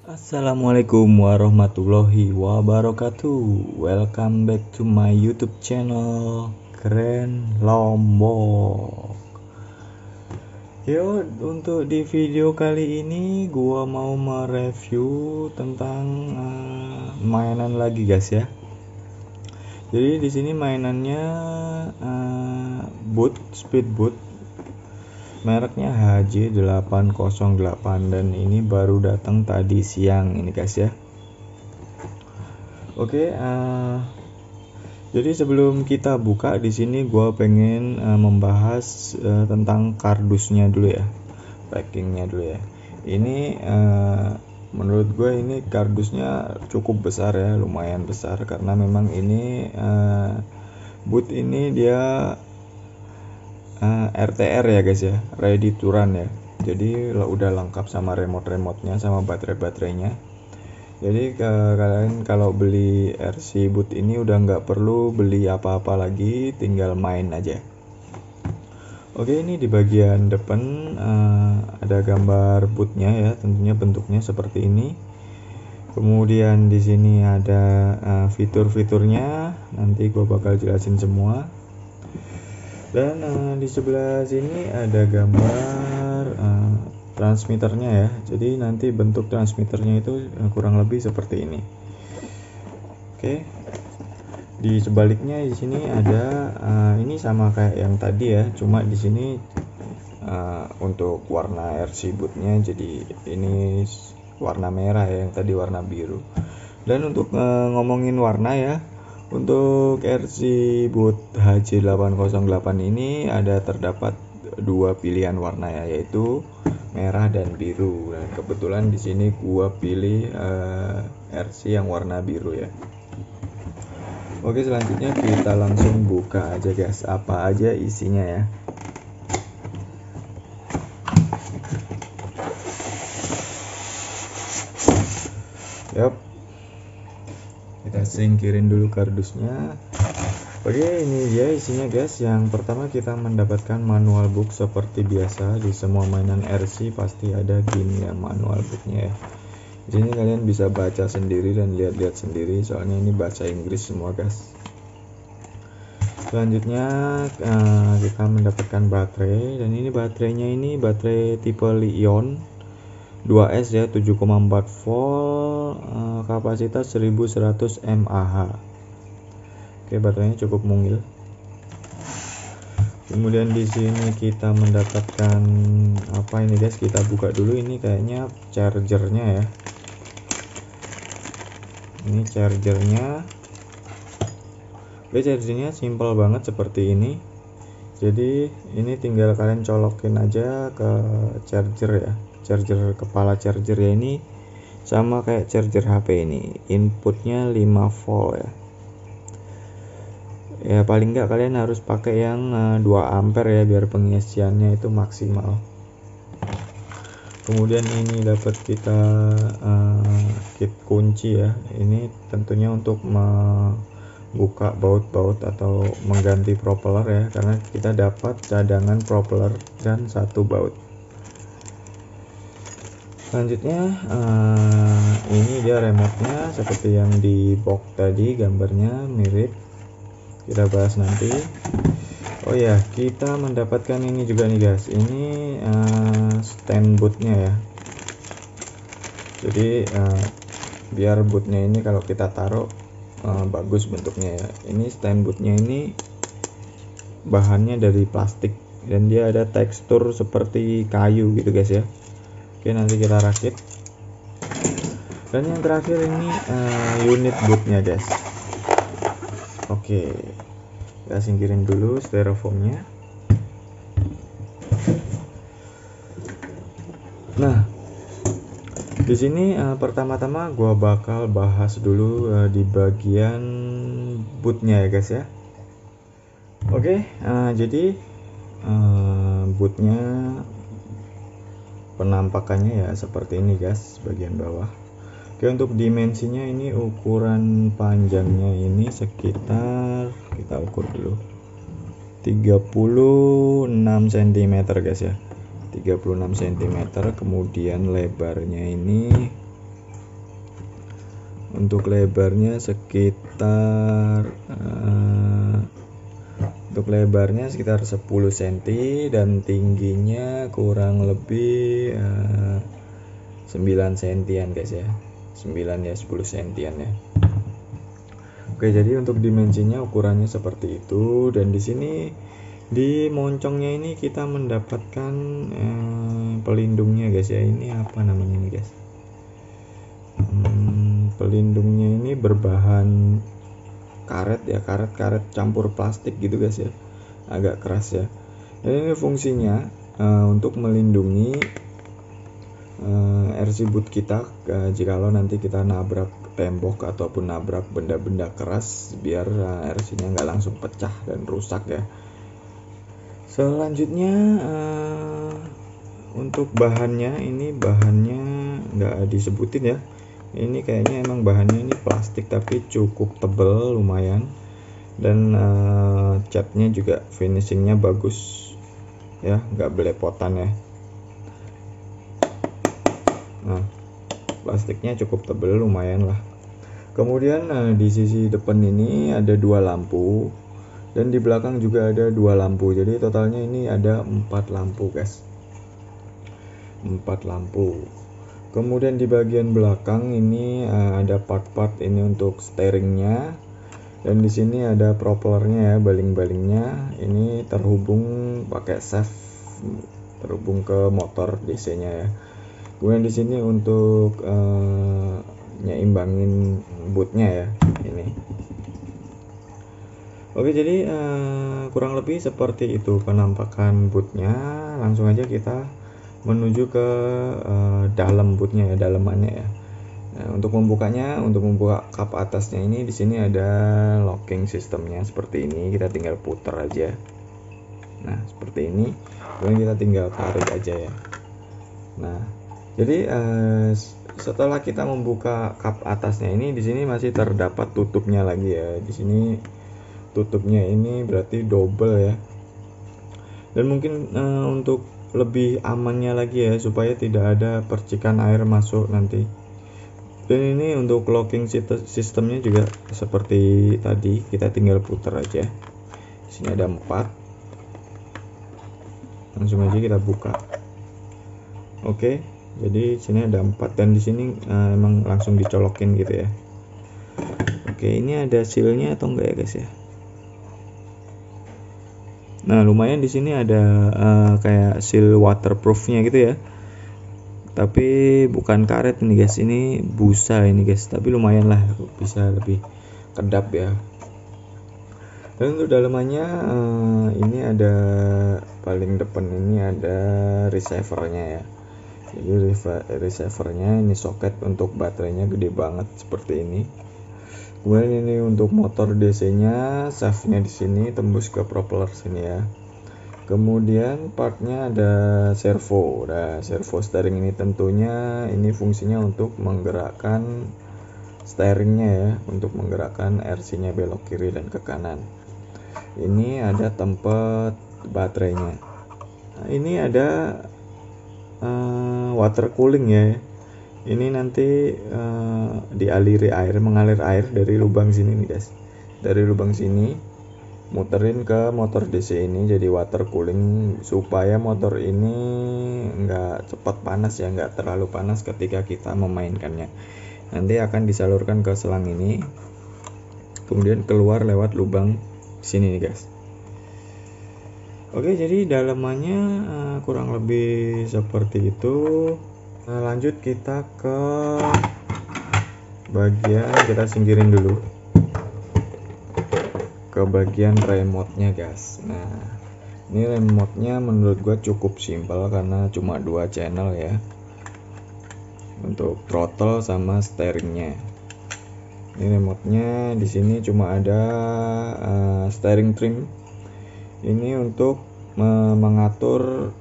Assalamualaikum warahmatullahi wabarakatuh. Welcome back to my YouTube channel Keren Lombok. Yo, untuk di video kali ini gua mau mereview tentang mainan lagi guys ya. Jadi di sini mainannya speedboat mereknya HJ808 dan ini baru datang tadi siang ini guys ya. Oke, jadi sebelum kita buka di sini gua pengen membahas tentang kardusnya dulu ya, packingnya dulu ya. Ini menurut gue ini kardusnya cukup besar ya, lumayan besar karena memang ini boot ini dia RTR ya guys ya, ready to run ya. Jadi udah lengkap sama remote-nya sama baterai-baterainya. Jadi kalian kalau beli RC boot ini udah nggak perlu beli apa-apa lagi, tinggal main aja. Oke, ini di bagian depan ada gambar bootnya ya, tentunya bentuknya seperti ini. Kemudian di sini ada fitur-fiturnya, nanti gue bakal jelasin semua. Dan di sebelah sini ada gambar transmitternya ya. Jadi nanti bentuk transmitternya itu kurang lebih seperti ini. Oke. Di sebaliknya di sini ada ini sama kayak yang tadi ya, cuma di sini untuk warna RC bootnya jadi ini warna merah ya, yang tadi warna biru. Dan untuk ngomongin warna ya, untuk RC boot HJ808 ini terdapat dua pilihan warna ya, yaitu merah dan biru. Dan kebetulan di sini gua pilih RC yang warna biru ya. Oke, selanjutnya kita langsung buka aja guys, apa aja isinya ya. Yap. Kita singkirin dulu kardusnya. Oke, ini dia isinya guys. Yang pertama kita mendapatkan manual book seperti biasa di semua mainan RC pasti ada gini ya, manual booknya ya. Di sini kalian bisa baca sendiri dan lihat-lihat sendiri, soalnya ini bahasa Inggris semua guys. Selanjutnya kita mendapatkan baterai, dan ini baterainya ini baterai tipe Li-ion 2S ya, 7,4 volt, kapasitas 1100 mAh. Oke, baterainya cukup mungil. Kemudian di sini kita mendapatkan apa ini guys, kita buka dulu. Ini kayaknya chargernya ya. Ini chargernya. Oke, chargernya simple banget seperti ini. Jadi ini tinggal kalian colokin aja ke charger ya. Charger kepala charger ya, ini sama kayak charger HP ini, inputnya 5 volt ya. Ya paling enggak kalian harus pakai yang 2 ampere ya, biar pengisiannya itu maksimal. Kemudian ini dapat kita kit kunci ya. Ini tentunya untuk membuka baut-baut atau mengganti propeller ya, karena kita dapat cadangan propeller dan 1 baut. Selanjutnya ini dia remote-nya seperti yang di box tadi, gambarnya mirip. Kita bahas nanti. Oh ya, kita mendapatkan ini juga nih guys. Ini stand bootnya ya. Jadi biar bootnya ini kalau kita taruh bagus bentuknya ya. Ini stand bootnya ini bahannya dari plastik dan dia ada tekstur seperti kayu gitu guys ya. Oke, nanti kita rakit. Dan yang terakhir ini unit bootnya guys. Oke, kita singkirin dulu styrofoamnya. Nah, di sini pertama-tama gua bakal bahas dulu di bagian bootnya ya guys ya. Oke, jadi bootnya penampakannya ya seperti ini guys, bagian bawah. Oke, untuk dimensinya ini ukuran panjangnya ini sekitar, kita ukur dulu, 36 cm guys ya, 36 cm. Kemudian lebarnya ini Untuk lebarnya sekitar 10 cm dan tingginya kurang lebih 9 cm guys ya. 9 ya 10 cm ya. Oke, jadi untuk dimensinya ukurannya seperti itu, dan di sini di moncongnya ini kita mendapatkan pelindungnya guys ya. Ini apa namanya nih guys? Pelindungnya ini berbahan karet ya, karet campur plastik gitu guys ya, agak keras ya. Dan ini fungsinya untuk melindungi RC boot kita jikalau nanti kita nabrak tembok ataupun nabrak benda-benda keras, biar RC-nya nggak langsung pecah dan rusak ya. Selanjutnya untuk bahannya, ini bahannya nggak disebutin ya. Ini kayaknya emang bahannya ini plastik tapi cukup tebel lumayan, dan catnya juga finishingnya bagus ya, nggak belepotan ya. Nah, plastiknya cukup tebel lumayan lah. Kemudian di sisi depan ini ada 2 lampu, dan di belakang juga ada 2 lampu. Jadi totalnya ini ada 4 lampu guys, 4 lampu. Kemudian di bagian belakang ini ada part-part ini untuk steeringnya, dan di sini ada propellernya ya, baling-balingnya. Ini terhubung pakai shaft, terhubung ke motor DC-nya ya. Kemudian di sini untuk nyeimbangin bootnya ya ini. Oke, jadi kurang lebih seperti itu penampakan bootnya. Langsung aja kita menuju ke dalam bootnya ya, dalamannya ya. Nah, untuk membukanya, untuk membuka kap atasnya ini, di sini ada locking sistemnya seperti ini. Kita tinggal putar aja. Nah, seperti ini. Kemudian kita tinggal tarik aja ya. Nah, jadi setelah kita membuka kap atasnya ini, di sini masih terdapat tutupnya lagi ya. Di sini tutupnya ini berarti double ya. Dan mungkin untuk lebih amannya lagi ya, supaya tidak ada percikan air masuk nanti. Dan ini untuk locking sistemnya juga seperti tadi, kita tinggal putar aja. Di sini ada 4. Langsung aja kita buka. Oke, jadi sini ada 4, dan di sini emang langsung dicolokin gitu ya. Oke, ini ada sealnya atau enggak ya guys ya? Nah, lumayan di sini ada kayak seal waterproofnya gitu ya. Tapi bukan karet ini guys, ini busa ini guys. Tapi lumayan lah, bisa lebih kedap ya. Dan untuk dalamannya ini ada paling depan ini ada receivernya ya. Jadi receivernya ini soket untuk baterainya gede banget seperti ini. Kemudian ini untuk motor DC-nya, shaftnya di sini tembus ke propeller sini ya. Kemudian partnya ada servo. Nah, servo steering ini tentunya ini fungsinya untuk menggerakkan steeringnya ya, untuk menggerakkan RC-nya belok kiri dan ke kanan. Ini ada tempat baterainya. Nah, ini ada water cooling ya. Ini nanti dialiri air, mengalir air dari lubang sini nih guys. Dari lubang sini muterin ke motor DC ini, jadi water cooling supaya motor ini nggak cepat panas ya, nggak terlalu panas ketika kita memainkannya. Nanti akan disalurkan ke selang ini, kemudian keluar lewat lubang sini nih guys. Oke, jadi dalamannya kurang lebih seperti itu. Nah, lanjut kita ke bagian, kita singkirin dulu ke bagian remote-nya guys. Nah, ini remote-nya menurut gue cukup simpel karena cuma 2 channel ya, untuk throttle sama steeringnya. Ini remote-nya di sini cuma ada steering trim. Ini untuk mengatur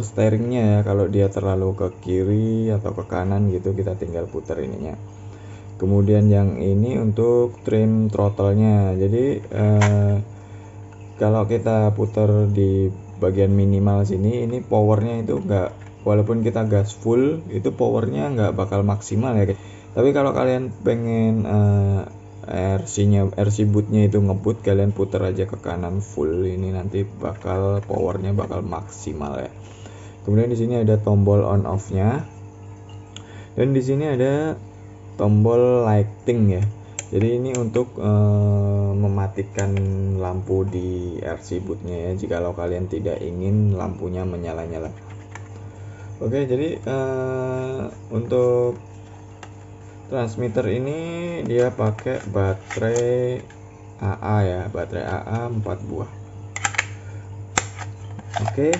steeringnya ya. Kalau dia terlalu ke kiri atau ke kanan gitu, kita tinggal putar ininya. Kemudian yang ini untuk trim throttle-nya. Jadi kalau kita putar di bagian minimal sini, ini powernya itu walaupun kita gas full itu powernya nggak bakal maksimal ya guys. Tapi kalau kalian pengen RC bootnya itu ngebut, kalian putar aja ke kanan full, ini nanti powernya bakal maksimal ya. Kemudian di sini ada tombol on off nya, dan di sini ada tombol lighting ya. Jadi ini untuk mematikan lampu di RC bootnya ya, jikalau kalian tidak ingin lampunya menyala-nyala. Oke, jadi untuk transmitter ini dia pakai baterai AA ya, baterai AA 4 buah. Oke,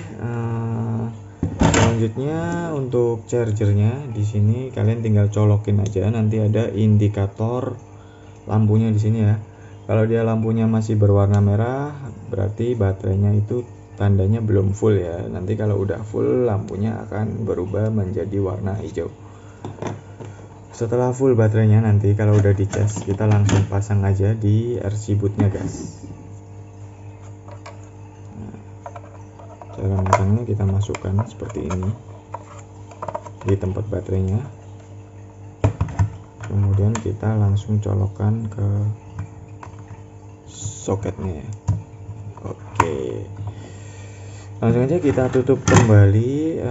selanjutnya untuk chargernya di sini kalian tinggal colokin aja, nanti ada indikator lampunya di sini ya. Kalau dia lampunya masih berwarna merah, berarti baterainya itu tandanya belum full ya. Nanti kalau udah full, lampunya akan berubah menjadi warna hijau. Setelah full baterainya, nanti kalau udah dicas, kita langsung pasang aja di RC bootnya guys. Nah, cara masangnya kita masukkan seperti ini di tempat baterainya, kemudian kita langsung colokkan ke soketnya ya. Oke, langsung aja kita tutup kembali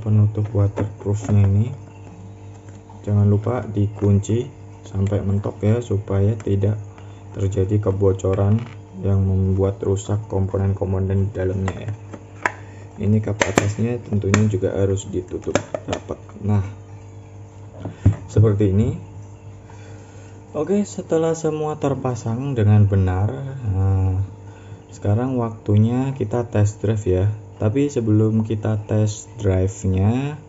penutup waterproofnya ini. Jangan lupa dikunci sampai mentok ya, supaya tidak terjadi kebocoran yang membuat rusak komponen-komponen di dalamnya ya. Ini kap atasnya tentunya juga harus ditutup rapat. Nah, seperti ini. Oke, setelah semua terpasang dengan benar, sekarang waktunya kita test drive ya. Tapi sebelum kita test drive-nya,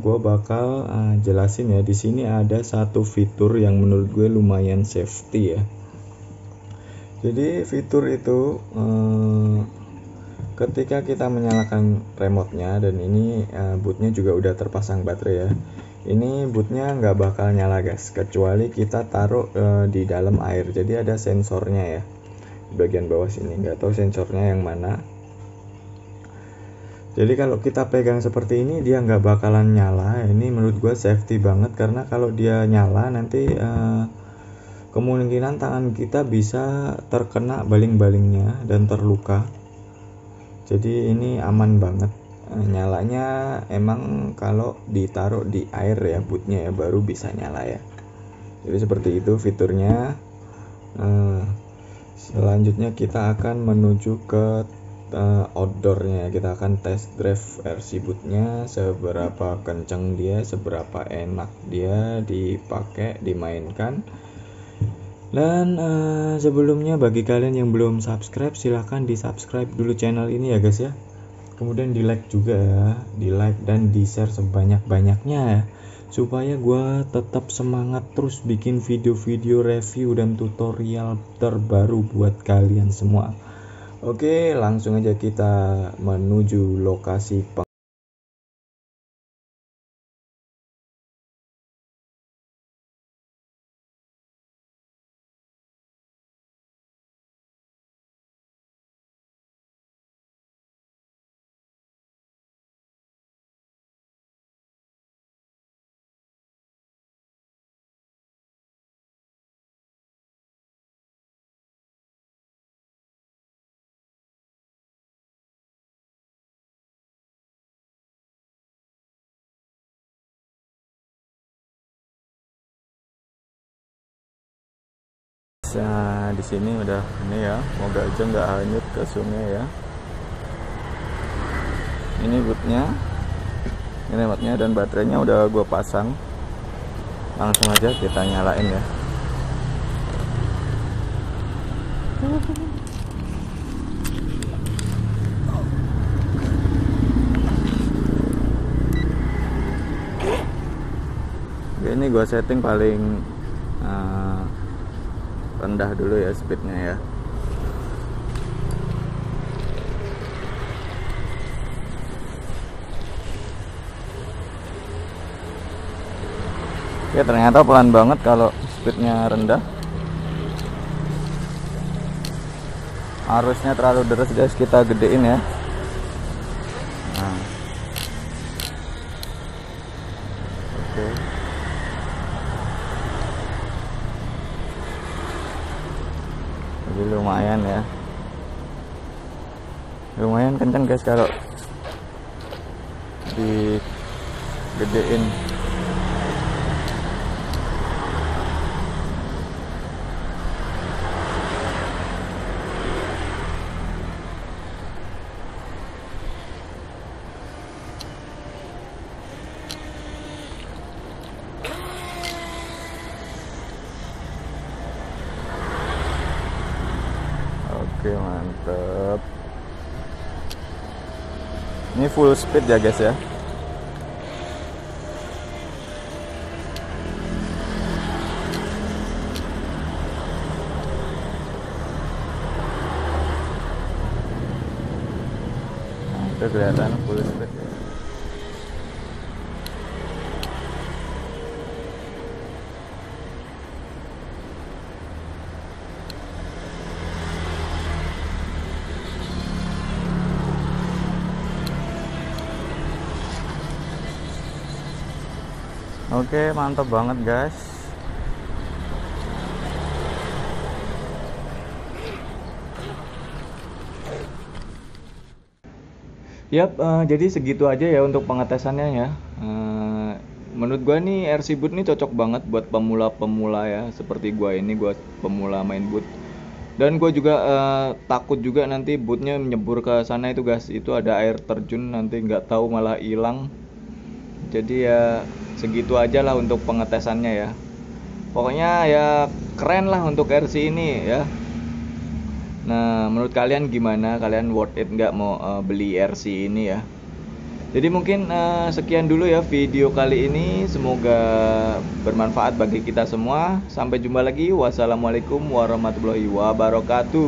gue bakal jelasin ya. Di sini ada satu fitur yang menurut gue lumayan safety ya. Jadi fitur itu ketika kita menyalakan remote-nya, dan ini bootnya juga udah terpasang baterai ya. Ini bootnya nggak bakal nyala guys, kecuali kita taruh di dalam air. Jadi ada sensornya ya di bagian bawah sini. Nggak tahu sensornya yang mana. Jadi kalau kita pegang seperti ini, dia nggak bakalan nyala. Ini menurut gue safety banget, karena kalau dia nyala nanti kemungkinan tangan kita bisa terkena baling-balingnya dan terluka. Jadi ini aman banget. Nyalanya emang kalau ditaruh di air ya bootnya ya, baru bisa nyala ya. Jadi seperti itu fiturnya. Selanjutnya kita akan menuju ke outdoornya. Kita akan test drive RC bootnya, seberapa kencang dia, seberapa enak dia dipakai, dimainkan. Dan sebelumnya bagi kalian yang belum subscribe, silahkan di subscribe dulu channel ini ya guys ya. Kemudian di like juga ya, di like dan di share sebanyak-banyaknya ya, supaya gue tetap semangat terus bikin video-video review dan tutorial terbaru buat kalian semua. Oke, langsung aja kita menuju lokasi di sini udah ini ya, semoga aja nggak hanyut ke sungai ya. Ini bootnya, ini remote-nya, dan baterainya udah gue pasang. Langsung aja kita nyalain ya. Ini gue setting paling rendah dulu ya speednya ya. Oke, ternyata pelan banget kalau speednya rendah. Arusnya terlalu deras guys, kita gedein ya. Nah, Oke. Jadi lumayan ya, lumayan kenceng guys kalau digedein. Oke, mantep. Ini full speed ya guys ya. Nah, itu kelihatan full speed ya. Oke, mantap banget guys. Yap, jadi segitu aja ya untuk pengetesannya ya. Menurut gua nih RC Boot nih cocok banget buat pemula-pemula ya. Seperti gua ini, gua pemula main boot. Dan gua juga takut juga nanti bootnya nyebur ke sana itu guys. Itu ada air terjun, nanti nggak tahu malah hilang. Jadi ya segitu aja lah untuk pengetesannya ya. Pokoknya ya keren lah untuk RC ini ya. Nah, menurut kalian gimana? Kalian worth it nggak mau beli RC ini ya? Jadi mungkin sekian dulu ya video kali ini. Semoga bermanfaat bagi kita semua. Sampai jumpa lagi. Wassalamualaikum warahmatullahi wabarakatuh.